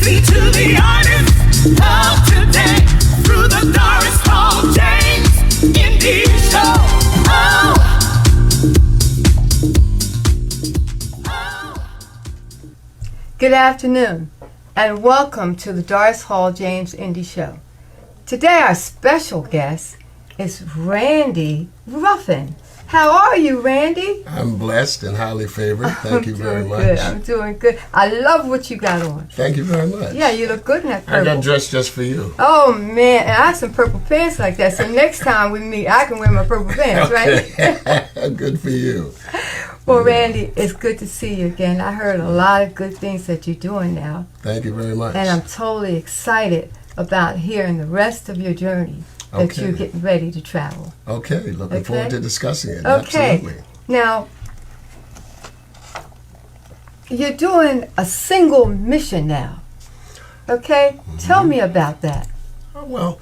Speak to the artists of today through the Doris Hall James Indie Show. Oh. Good afternoon, and welcome to the Doris Hall James Indie Show. Today our special guest is Randy Ruffin. How are you, Randy? I'm blessed and highly favored. Thank you very much. Good. I'm doing good. I love what you got on. Thank you very much. Yeah, you look good in that purple. I got dressed just for you. Oh, man, and I have some purple pants like that, so next time we meet, I can wear my purple pants, right? Good for you. Well, Randy, it's good to see you again. I heard a lot of good things that you're doing now. Thank you very much. And I'm totally excited about hearing the rest of your journey that you're getting ready to travel. Okay, looking forward to discussing it. Okay. Absolutely. Now, you're doing a single mission now. Okay? Mm-hmm. Tell me about that. Well,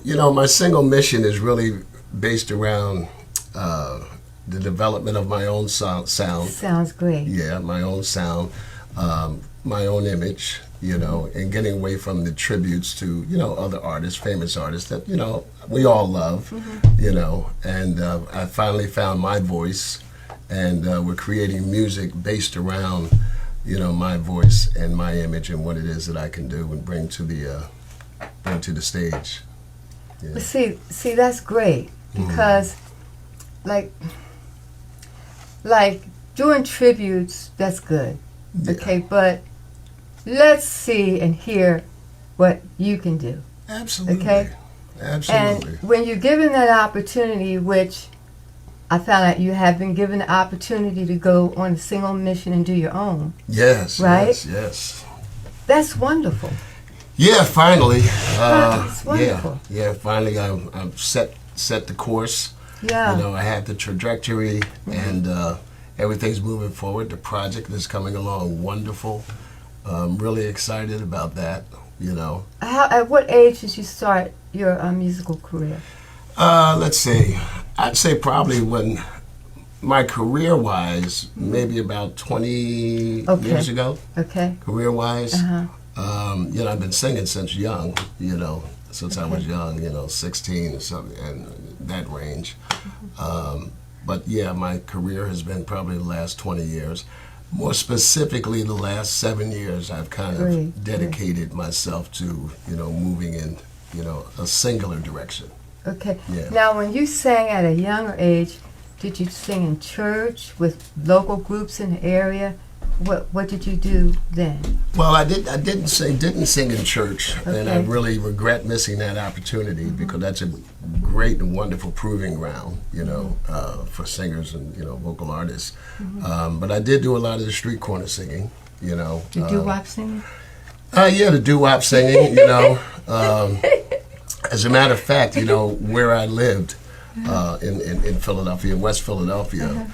you know, my single mission is really based around the development of my own sound. Sounds great. Yeah, my own sound, my own image, you know, and getting away from the tributes to, you know, other artists, famous artists that, you know, we all love, you know, and I finally found my voice, and we're creating music based around, you know, my voice and my image and what it is that I can do and bring to the stage. Yeah. But see, that's great, because like doing tributes, that's good. Yeah. Okay, but let's see and hear what you can do. Absolutely. Okay? Absolutely. And when you're given that opportunity, which I found out you have been given the opportunity to go on a single mission and do your own. Yes. Right? Yes. That's wonderful. Yeah, finally. It's wonderful. Yeah, finally I'm set the course. Yeah. You know, I had the trajectory, and everything's moving forward. The project is coming along wonderful. I'm really excited about that, you know. At what age did you start your musical career? Let's see. I'd say probably when my career-wise, maybe about 20 years ago. Okay. Career-wise. You know, I've been singing since young, you know, since I was young, you know, 16 or something, and that range. But yeah, my career has been probably the last 20 years. More specifically, the last 7 years, I've kind of dedicated myself to, you know, moving in, you know, a singular direction. Okay. Yeah. Now, when you sang at a younger age, did you sing in church with local groups in the area? What did you do then? Well, I didn't sing in church, and I really regret missing that opportunity, because that's a great and wonderful proving ground, you know, for singers and, you know, vocal artists. But I did do a lot of the street corner singing, you know. The doo-wop singing? Yeah, the doo-wop singing, you know. As a matter of fact, you know, where I lived in Philadelphia, West Philadelphia,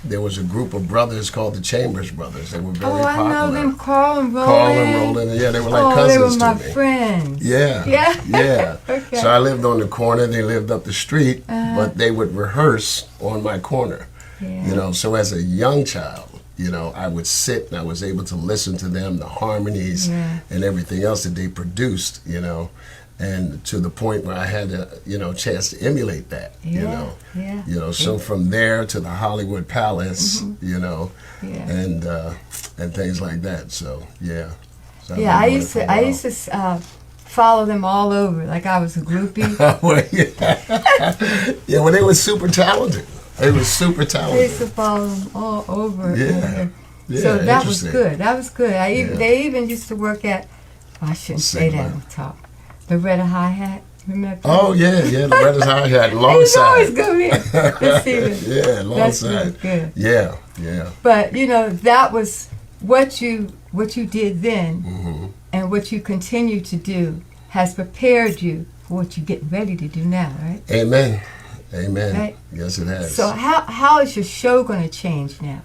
there was a group of brothers called the Chambers Brothers. They were very popular. Oh, I know them, Carl and Roland. Carl and Roland, yeah, they were like cousins to me. They were my friends. Yeah. Okay. So I lived on the corner, they lived up the street, but they would rehearse on my corner. Yeah. You know, so as a young child, you know, I would sit and I was able to listen to them, the harmonies and everything else that they produced, you know. And to the point where I had a, you know, chance to emulate that, you know. Yeah. You know, so from there to the Hollywood Palace, you know, and things like that. So yeah. So I used to follow them all over, like I was a groupie. Well, they were super talented. They were super talented. I used to follow them all over. Yeah. So that was good. That was good. They even used to work at. I shouldn't say that on top. Loretta Hi-Hat, remember? Oh, yeah, Loretta's Hi-Hat, alongside. He's always good here. Yeah, alongside. That's really good. Yeah. But, you know, that was what you did then, and what you continue to do has prepared you for what you're getting ready to do now, right? Amen. Right? Yes, it has. So how is your show going to change now?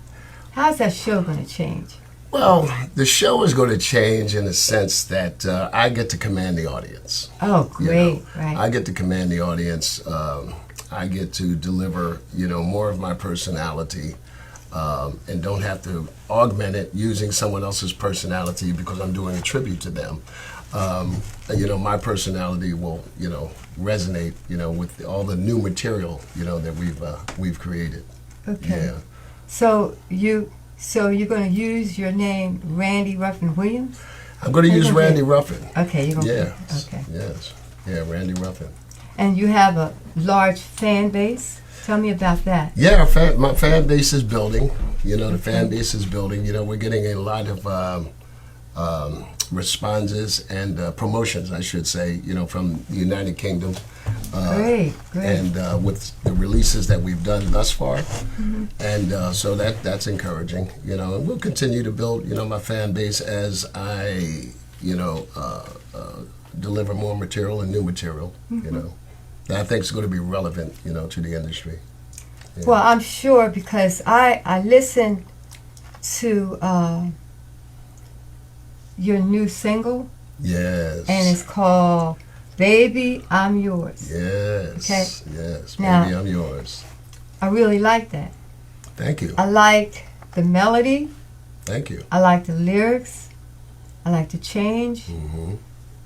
How's that show going to change? Well, the show is going to change in the sense that I get to command the audience. Oh, great! You know? Right. I get to command the audience. I get to deliver, you know, more of my personality. and don't have to augment it using someone else's personality because I'm doing a tribute to them. My personality will, resonate, with all the new material, that we've created. Okay. Yeah. So you're going to use your name, Randy Ruffin Williams? I'm going to use Randy Ruffin. Okay, you're going to. Yes. Okay. Yes. Yeah, Randy Ruffin. And you have a large fan base. Tell me about that. Yeah, my fan base is building. The fan base is building. We're getting a lot of responses and promotions, I should say, from the United Kingdom. Great. And with the releases that we've done thus far. And so that's encouraging, and we'll continue to build, my fan base as I, deliver more material and new material, that I think is going to be relevant, to the industry. Yeah. Well, I'm sure because I listened to your new single. Yes. And it's called Baby, I'm Yours. Yes. Okay. Yes. Now, Baby, I'm yours. I really like that. Thank you. I like the melody. Thank you. I like the lyrics. I like the change.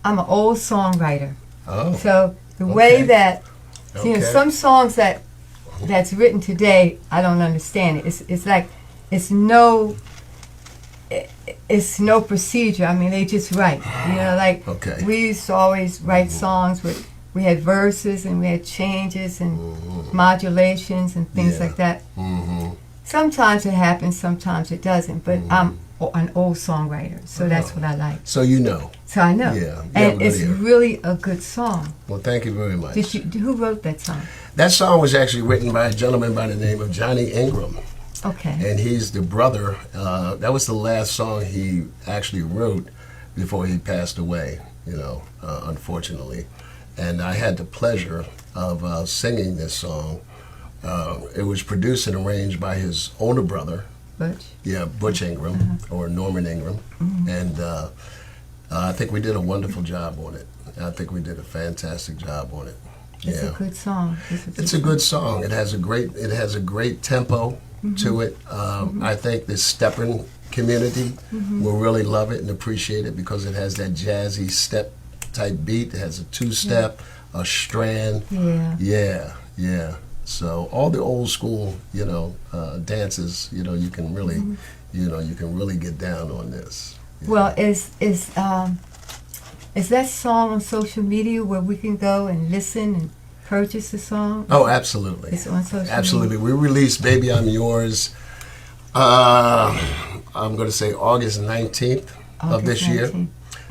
I'm an old songwriter. Oh. So the way that, Okay. some songs that's written today, I don't understand it. It's like, it's no procedure. I mean, they just write. Okay. We used to always write songs with, we had verses and we had changes and modulations and things like that. Sometimes it happens, sometimes it doesn't. But I'm an old songwriter, so that's what I like. So you know. So I know. Yeah. And it's really a good song. Well, thank you very much. Who wrote that song? That song was actually written by a gentleman by the name of Johnny Ingram. Okay. And he's the brother. That was the last song he actually wrote before he passed away, unfortunately. And I had the pleasure of singing this song. It was produced and arranged by his older brother. Butch? Yeah, Butch Ingram, or Norman Ingram. And I think we did a wonderful job on it. I think we did a fantastic job on it. It's a good song. It's a good song. It has a great tempo to it. I think the stepping community will really love it and appreciate it because it has that jazzy step type beat. It has a two-step, a strand. Yeah. So all the old school, dances, you can really, you can really get down on this. Well, is that song on social media where we can go and listen and purchase the song? Oh, absolutely. It's on social Absolutely. media? We released Baby I'm Yours, I'm going to say August 19th of this year. Okay.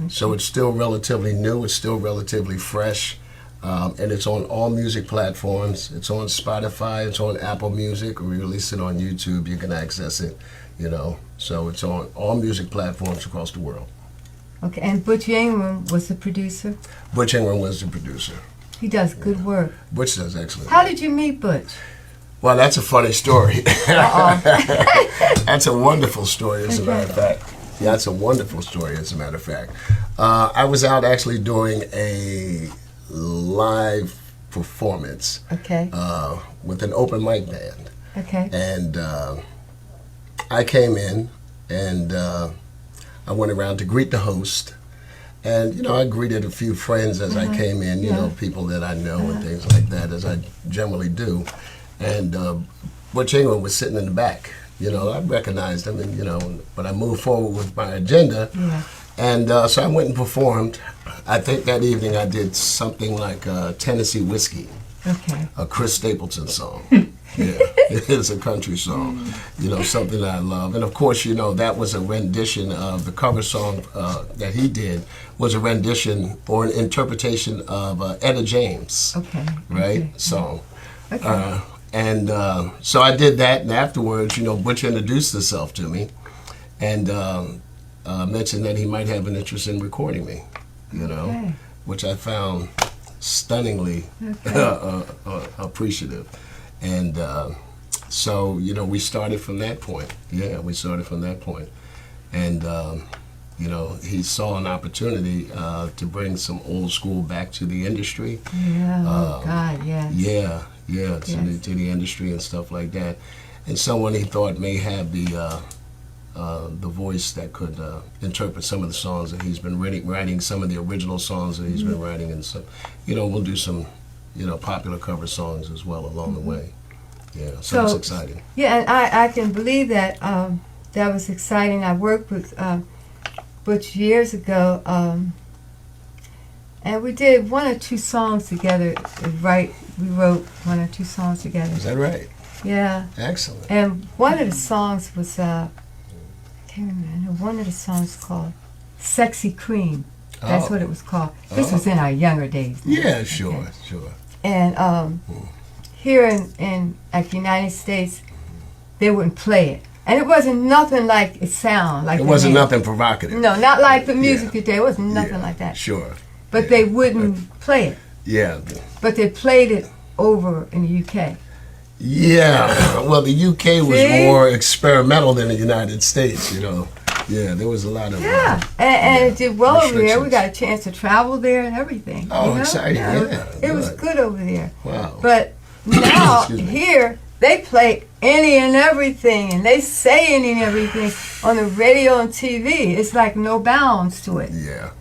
So it's still relatively new. It's still relatively fresh. And it's on all music platforms. It's on Spotify. It's on Apple Music. We release it on YouTube. You can access it, So it's on all music platforms across the world. Okay, and Butch Ingram was the producer? Butch Ingram was the producer. He does good work. Butch does excellent How work. did you meet Butch? Well, that's a funny story. That's a wonderful story, as a matter of fact. Yeah, that's a wonderful story, as a matter of fact. I was out actually doing a live performance with an open mic band. Okay. And I came in and I went around to greet the host. And, I greeted a few friends as I came in, people that I know and things like that, as I generally do. And Butch Ingram was sitting in the back. I recognized him, and, but I moved forward with my agenda. Yeah. And so I went and performed. I think that evening I did something like Tennessee Whiskey, a Chris Stapleton song. It's a country song, something that I love. And of course, that was a rendition of the cover song that he did, was a rendition or an interpretation of Etta James, song. Okay. And so I did that, and afterwards, Butch introduced himself to me and mentioned that he might have an interest in recording me, which I found stunningly appreciative. And so, we started from that point. Yeah, we started from that point. And, he saw an opportunity to bring some old school back to the industry. Yeah, to the industry and stuff like that. and someone he thought may have the voice that could interpret some of the songs that he's been writing, some of the original songs that he's been writing, and so, we'll do some, popular cover songs as well along the way. Yeah, so it's exciting. Yeah, and I can believe that. That was exciting. I worked with Butch years ago, and we did 1 or 2 songs together. We wrote 1 or 2 songs together. Is that right? Yeah. Excellent. And one of the songs was, I can't remember, one of the songs called Sexy Cream. That's what it was called. This was in our younger days. Yeah, sure. And here in like the United States, they wouldn't play it. And it wasn't nothing like it sound like it wasn't nothing provocative. No, not like the music today. It wasn't nothing like that. Sure. But they wouldn't play it. Yeah. But they played it over in the UK. Yeah. Well, the UK was more experimental than the United States, Yeah, there was a lot of... Yeah, and it did well over there. We got a chance to travel there and everything. Oh, exciting, yeah. It was good over there. Wow. But now, here, they play any and everything, and they say any and everything on the radio and TV. It's like no bounds to it. Yeah.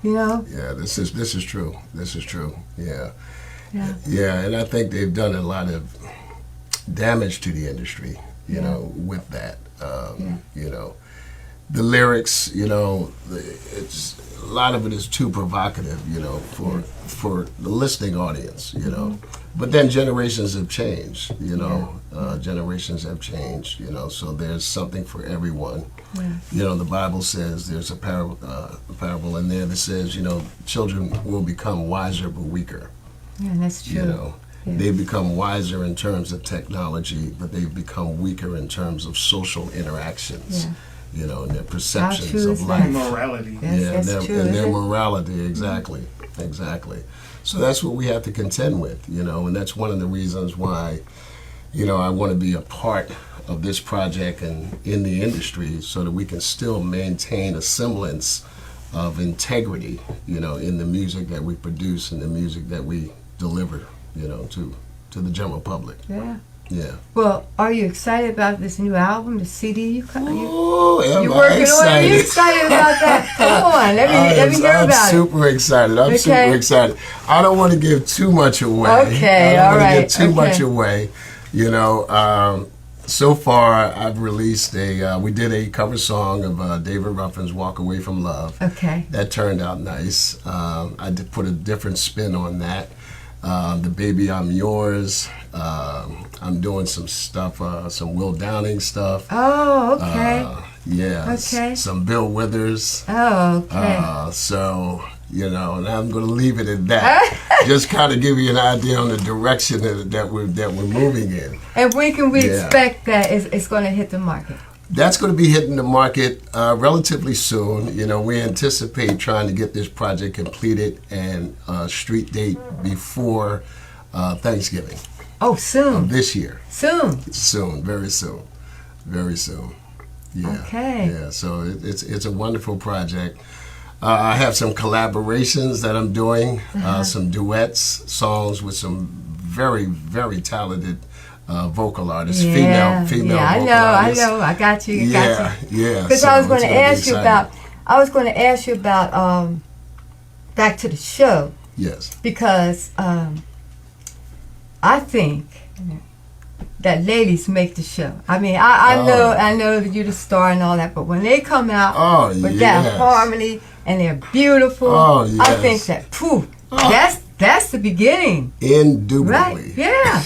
Yeah, this is true. This is true. Yeah. Yeah, and I think they've done a lot of damage to the industry, with that. The lyrics, it's a lot of it is too provocative, for the listening audience, But then generations have changed, generations have changed, so there's something for everyone. Yeah. The Bible says there's a parable in there that says, children will become wiser but weaker. Yeah, that's true. They've become wiser in terms of technology, but they've become weaker in terms of social interactions. And their perceptions of life. Morality. That's true, and their morality, exactly. So that's what we have to contend with, and that's one of the reasons why, I want to be a part of this project and in the industry so that we can still maintain a semblance of integrity, in the music that we produce and the music that we deliver, to the general public. Yeah. Well, are you excited about this new album, the CD You're working on it? Are you excited about that? Come on, let me hear about it. I'm super excited. Super excited. I don't want to give too much away. Okay, all right. I don't want to give too much away. So far, I've released we did a cover song of David Ruffin's Walk Away from Love. Okay. That turned out nice. I did put a different spin on that. The Baby I'm Yours. I'm doing some stuff, some Will Downing stuff. Oh, okay. Okay. Some Bill Withers. Oh, okay. So, and I'm going to leave it at that. Just kind of give you an idea on the direction that we're moving in. And when can we expect that it's going to hit the market? That's going to be hitting the market relatively soon. We anticipate trying to get this project completed and street date before Thanksgiving. Oh, soon. This year. Soon. Soon, very soon. Very soon. Yeah. Okay. Yeah, so it's a wonderful project. I have some collaborations that I'm doing, some duets, songs with some very, very talented vocal artists, female vocal artists. I know. I got you. Yeah. Because I was going to ask you about back to the show. Yes. Because I think that ladies make the show. I mean, I know that you're the star and all that, but when they come out with that harmony and they're beautiful, I think that that's the beginning. Indubitably. Right? Yeah.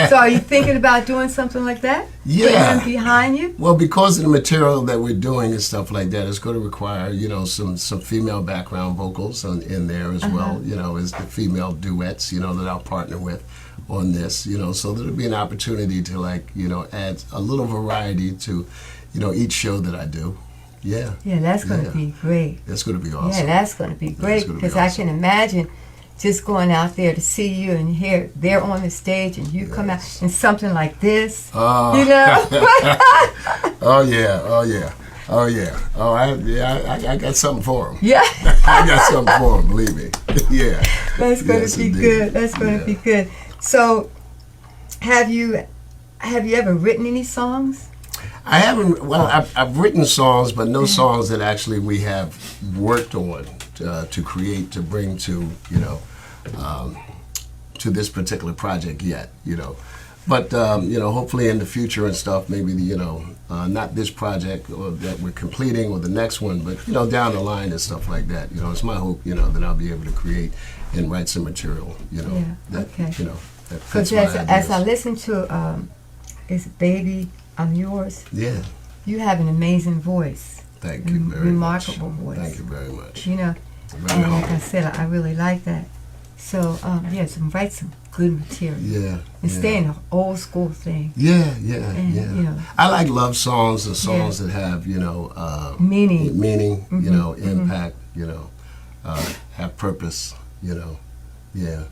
So are you thinking about doing something like that? Yeah. Putting them behind you? Well, because of the material that we're doing and stuff like that, it's going to require, some female background vocals in there as well, as the female duets, that I'll partner with on this, so there'll be an opportunity to add a little variety to, each show that I do. Yeah. Yeah, that's going to be great. That's going to be awesome. Yeah, that's going to be great because I can imagine just going out there to see you and hear they're on the stage and you come out in something like this, Oh, yeah. I got something for them. Yeah. I got something for them, believe me. Yeah. That's going to be good. That's going to be good. So, have you have you ever written any songs? I haven't. Well, I've written songs, but no songs that actually we have worked on to create, to bring to, you know, to this particular project yet, you know. But you know, hopefully in the future and stuff, maybe you know, not this project or that we're completing or the next one, but you know, down the line and stuff like that. You know, it's my hope, you know, that I'll be able to create and write some material, you know, you know, that fits my ideas. As I listen to "Is Baby I'm Yours," yeah, you have an amazing voice. Thank you very remarkable much. voice. Thank you very much. You know, and like I said, I really like that. So yes, and write some good material. Yeah. And stay in the old school thing. Yeah. And, you know, I like love songs and songs that have, you know, meaning, you know, impact, you know, have purpose, you know. Yeah.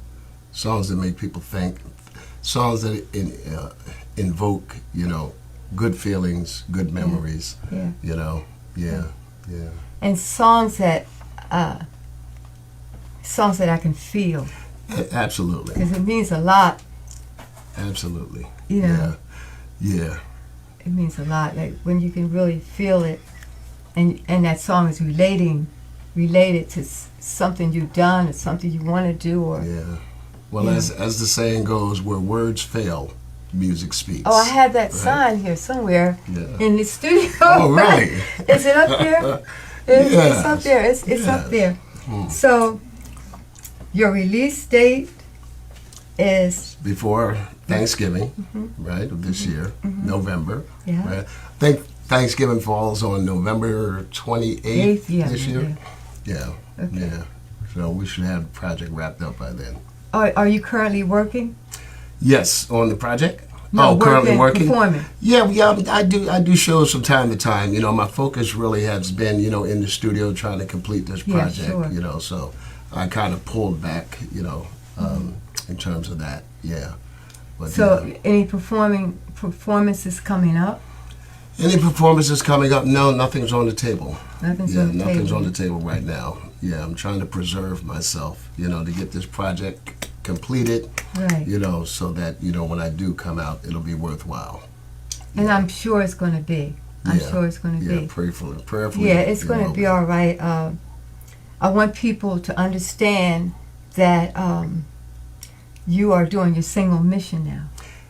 Songs that make people think, songs that invoke, you know, good feelings, good memories, you know. Yeah. And songs that I can feel. Absolutely. Because it means a lot. Absolutely. You know. Yeah. It means a lot. Like when you can really feel it, and that song is related to something you've done or something you want to do, or Well, as the saying goes, where words fail, music speaks. Oh, I had that sign here somewhere in the studio. Oh, really? Is it up there? It's up there. It's up there. So, your release date is before Thanksgiving, right, of this year, November. Yeah. Right? I think Thanksgiving falls on November 28th this year. Yeah. Okay. Yeah. So we should have the project wrapped up by then. Are you currently working? Yes, on the project. No, currently working. Performing. Yeah. I do shows from time to time. You know, my focus really has been, you know, in the studio trying to complete this project. Sure. You know, so I kind of pulled back, you know, in terms of that. Yeah. But, so, any performances coming up? Any performances coming up? No, nothing's on the table. Nothing's on the table right now. Yeah, I'm trying to preserve myself, you know, to get this project completed, right? You know, so that, you know, when I do come out, it'll be worthwhile. And I'm sure it's going to be. I'm sure it's going to be. Yeah, prayerfully. Yeah, it's going to be all right. I want people to understand that you are doing your single mission now.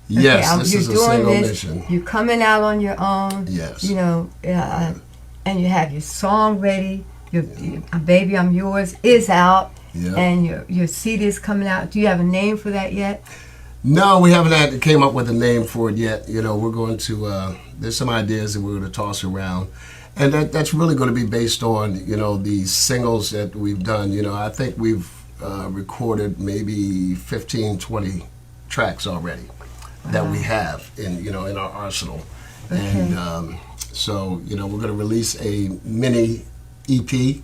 Yes, this is a single mission. You're coming out on your own. Yes. You know, and you have your song ready. Your Baby I'm Yours is out. Yeah. And your CD is coming out. Do you have a name for that yet? No, we haven't came up with a name for it yet. You know, we're going to, there's some ideas that we're going to toss around. And that's really going to be based on, you know, the singles that we've done. You know, I think we've recorded maybe 15, 20 tracks already that we have in our arsenal. Okay. And so, you know, we're going to release a mini EP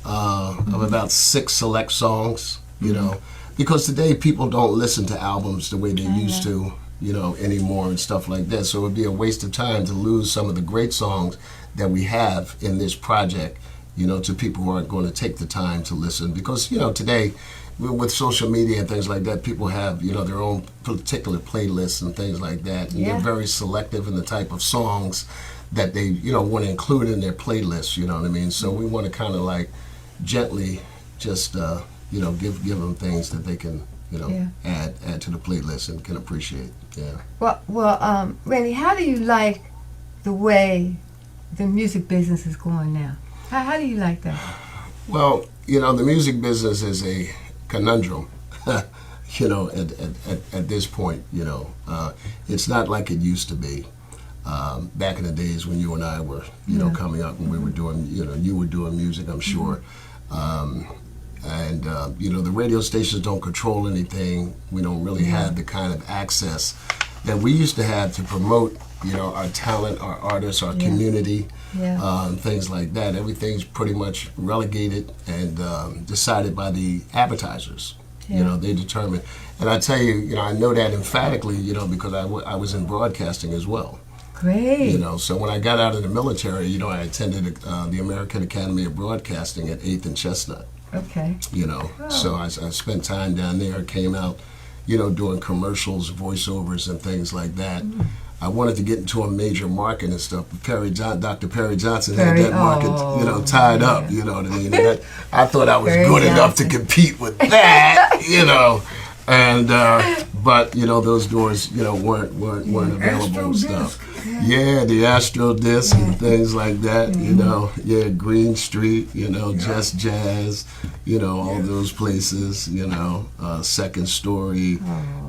of about 6 select songs, you know, because today people don't listen to albums the way they used to, you know, anymore and stuff like that. So it would be a waste of time to lose some of the great songs that we have in this project, you know, to people who aren't going to take the time to listen. Because, you know, today with social media and things like that, people have, you know, their own particular playlists and things like that. And they're very selective in the type of songs that they, you know, want to include in their playlists, you know what I mean? So we want to kind of like gently just, you know, give them things that they can, you know, add to the playlist and can appreciate. Yeah. Well, Randy, how do you like the way the music business is going now? How do you like that? Well, you know, the music business is a conundrum, you know, at this point, you know. It's not like it used to be. Back in the days when you and I were, you know, coming up and we were doing, you know, you were doing music, I'm sure. And, you know, the radio stations don't control anything. We don't really have the kind of access that we used to have to promote, you know, our talent, our artists, our community, things like that. Everything's pretty much relegated and decided by the advertisers. You know, they determine. And I tell you, you know, I know that emphatically, you know, because I was in broadcasting as well. Great. You know, so when I got out of the military, you know, I attended the American Academy of Broadcasting at 8th and Chestnut. Okay. You know, so I spent time down there, came out, doing commercials, voiceovers, and things like that. I wanted to get into a major market and stuff, but Dr. Perry Johnson had that market, tied up. You know what I mean? And I thought I was good enough to compete with that, And but those doors weren't available and stuff. Yeah, the Astro Disc and things like that. Green Street. Just Jazz. All those places. Second Story.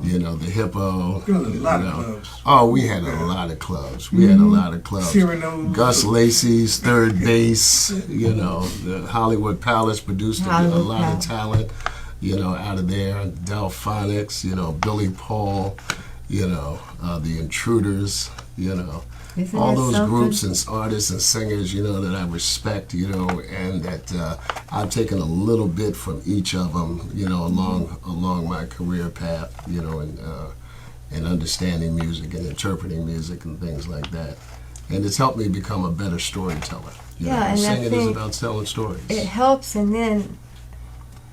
The Hippo. There was a lot of clubs. Oh, we had a lot of clubs. We had a lot of clubs. Cyrano's. Gus Lacey's Third Base. The Hollywood Palace produced a lot of talent. Out of there, Delphonics, Billy Paul, the Intruders, all those groups and artists and singers, that I respect, and that I've taken a little bit from each of them, along my career path, and understanding music and interpreting music and things like that. And it's helped me become a better storyteller. And singing is about telling stories. It helps, and then,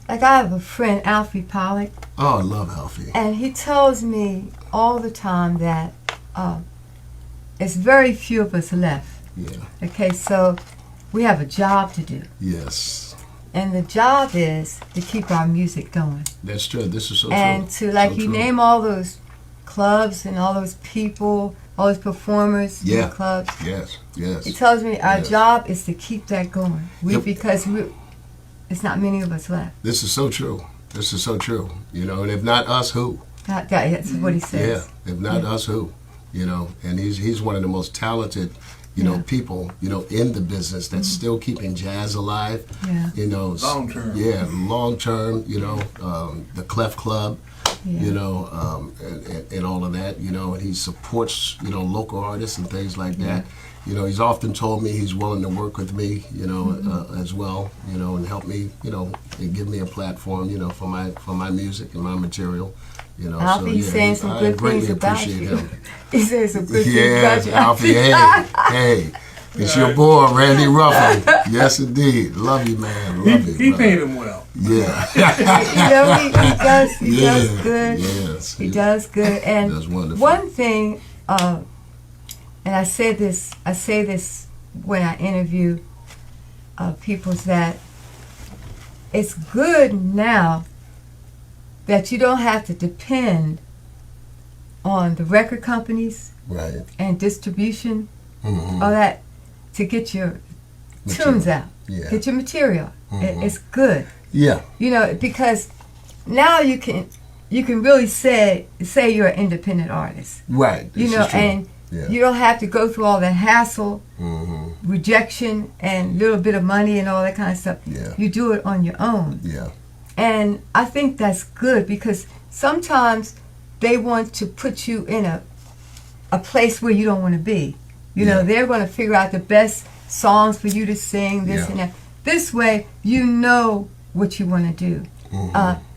like, I have a friend, Alfie Pollock. Oh, I love Alfie. And he tells me all the time that it's very few of us left. Yeah. Okay, so we have a job to do. Yes. And the job is to keep our music going. That's true. This is so true. And to, like, you name all those clubs and all those people, all those performers in the clubs. Yes. He tells me our job is to keep that going. Because it's not many of us left. This is so true. And if not us, who? That's what he says. Yeah, if not us, who? And he's one of the most talented, people, in the business that's still keeping jazz alive. Yeah. Long term. Yeah, long term. The Clef Club. And all of that. And he supports local artists and things like that. He's often told me he's willing to work with me, as well, and help me, and give me a platform, for my music and my material, Alfie's saying some good things about you. He says some good things about you. Alfie, hey, it's your boy, Randy Ruffin. Yes, indeed. Love you, man. Love you. He paid him well. Yeah. He does good. Yes. He does good. And does wonderful. One thing, and I say this when I interview people, is that it's good now that you don't have to depend on the record companies and distribution, all that, to get your tunes out, get your material. It's good. Yeah. Because now you can really say you're an independent artist. Right. And you don't have to go through all the hassle, rejection, and little bit of money and all that kind of stuff. Yeah. You do it on your own. Yeah. And I think that's good, because sometimes they want to put you in a place where you don't want to be. They're going to figure out the best songs for you to sing, this and that. This way, you know what you want to do.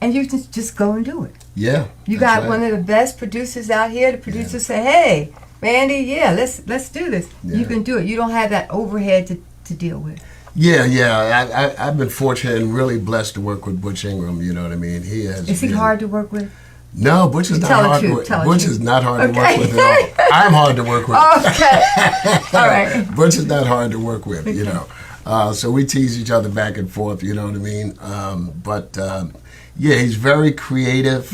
And you can just go and do it. Yeah. You got one of the best producers out here. The producers say, hey, Randy, let's do this. You can do it. You don't have that overhead to deal with. Yeah. I've been fortunate and really blessed to work with Butch Ingram. You know what I mean? Is he hard to work with? No, Butch is not hard to work. Butch is not hard to work with at all. I'm hard to work with. Okay. All right. Butch is not hard to work with. So we tease each other back and forth. You know what I mean? But he's very creative.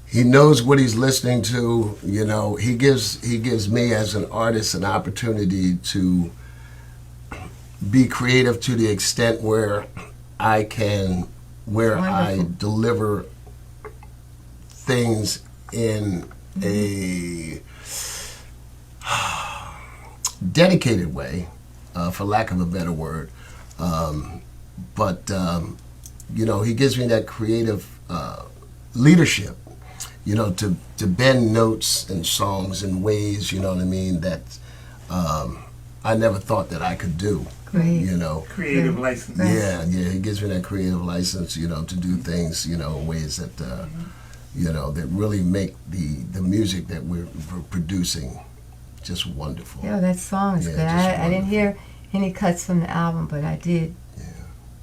He knows what he's listening to. He gives me as an artist an opportunity to be creative to the extent where I deliver things in a dedicated way, for lack of a better word. But he gives me that creative leadership, to bend notes and songs in ways, that I never thought that I could do. Great. Creative license. Yeah, he gives me that creative license, to do things, in ways that, that really make the music that we're producing just wonderful. Yeah, that song is good. I didn't hear any cuts from the album, but I did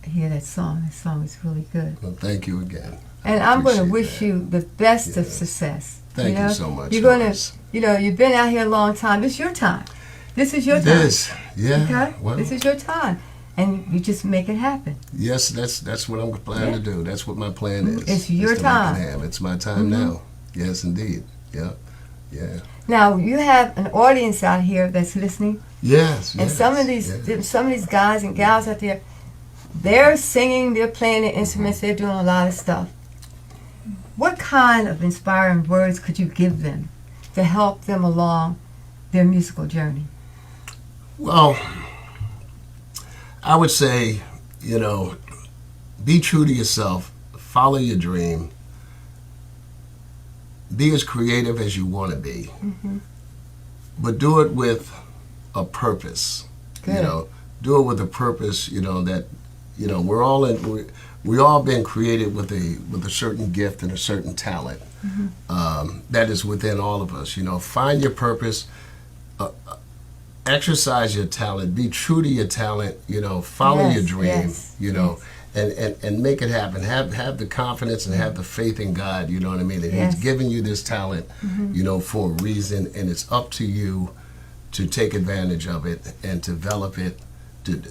hear that song. That song is really good. Well, thank you again. And I'm going to wish that. you the best of success. Thank you so much. You're going to, you've been out here a long time. This is your time. This is your time. It is, yeah. Okay? Well, this is your time. And you just make it happen. Yes, that's what I'm planning to do. That's what my plan is. It's your time. It's my time now. Yes, indeed. Yeah, yeah. Now you have an audience out here that's listening. Yes, and some of these guys and gals out there, they're singing, they're playing the instruments, they're doing a lot of stuff. What kind of inspiring words could you give them to help them along their musical journey? Well, I would say, be true to yourself, follow your dream, be as creative as you want to be, but do it with a purpose. Good. Do it with a purpose. That we all been created with a certain gift and a certain talent that is within all of us. Find your purpose. Exercise your talent, be true to your talent, follow your dream, and make it happen. Have the confidence and have the faith in God, you know what I mean? That He's given you this talent, for a reason, and it's up to you to take advantage of it and develop it to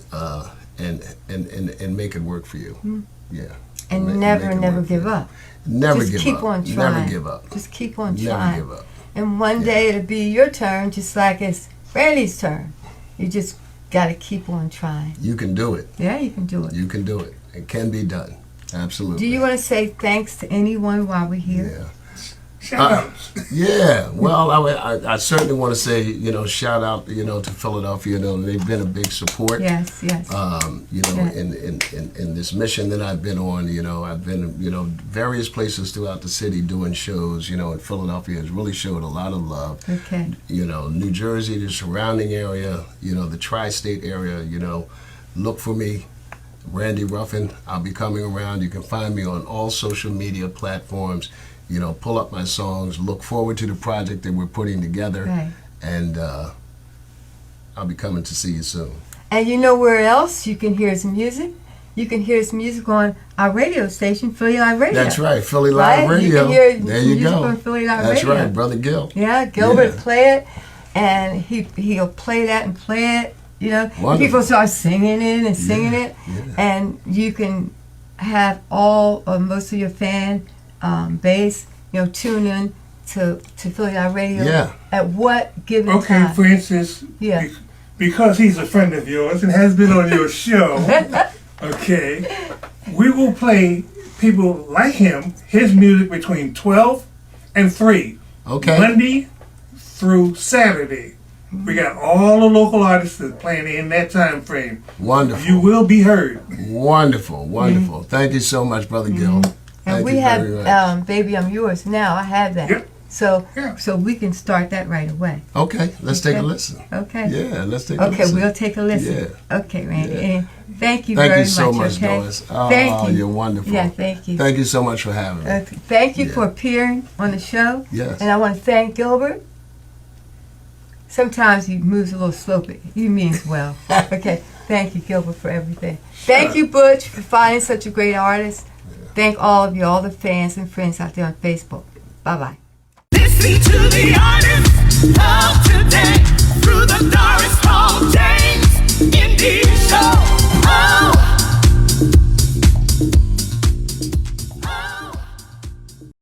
and make it work for you. Yeah. And never give up. Never just give keep up. on trying. Never give up. Just keep on Never trying. give up. And one day it'll be your turn, just like it's Randy's turn. You just got to keep on trying. You can do it. Yeah, you can do it. You can do it. It can be done. Absolutely. Do you want to say thanks to anyone while we're here? Yeah. Shout outs. Yeah. Well, I certainly want to say, shout out, to Philadelphia. They've been a big support. Yes. In this mission that I've been on, I've been, various places throughout the city doing shows, and Philadelphia has really showed a lot of love. Okay. New Jersey, the surrounding area, the tri-state area, look for me. Randy Ruffin. I'll be coming around. You can find me on all social media platforms. Pull up my songs. Look forward to the project that we're putting together. Right. And I'll be coming to see you soon. And you know where else you can hear his music? You can hear his music on our radio station, Philly Live Radio. That's right, Philly Live Radio. You can hear there you music go. on Philly Live That's Radio. right, Brother Gil. Yeah, Gilbert play it, and he'll play that and play it. Wonderful. People start singing it and singing it, and you can have most of your fan base, tune in to Philly Live Radio at what given time. Okay, for instance, because he's a friend of yours and has been on your show, okay, we will play people like him, his music between 12 and 3. Okay. Monday through Saturday. We got all the local artists that playing in that time frame. Wonderful. You will be heard. Wonderful. Thank you so much, Brother Gil. And we have Baby I'm Yours now. I have that. Yep. So we can start that right away. Okay, let's take a listen. Okay. Yeah, let's take a listen. Okay, we'll take a listen. Yeah. Okay, Randy. Yeah. And thank you very much. Thank you so much, okay? Doris. Oh, thank you. You're wonderful. Yeah, thank you. Thank you so much for having me. Thank you for appearing on the show. Yes. And I want to thank Gilbert. Sometimes he moves a little slow, but he means well. Okay, thank you, Gilbert, for everything. Thank you, Butch, for finding such a great artist. Thank all of you, all the fans and friends out there on Facebook. Bye-bye. Listening to the artist.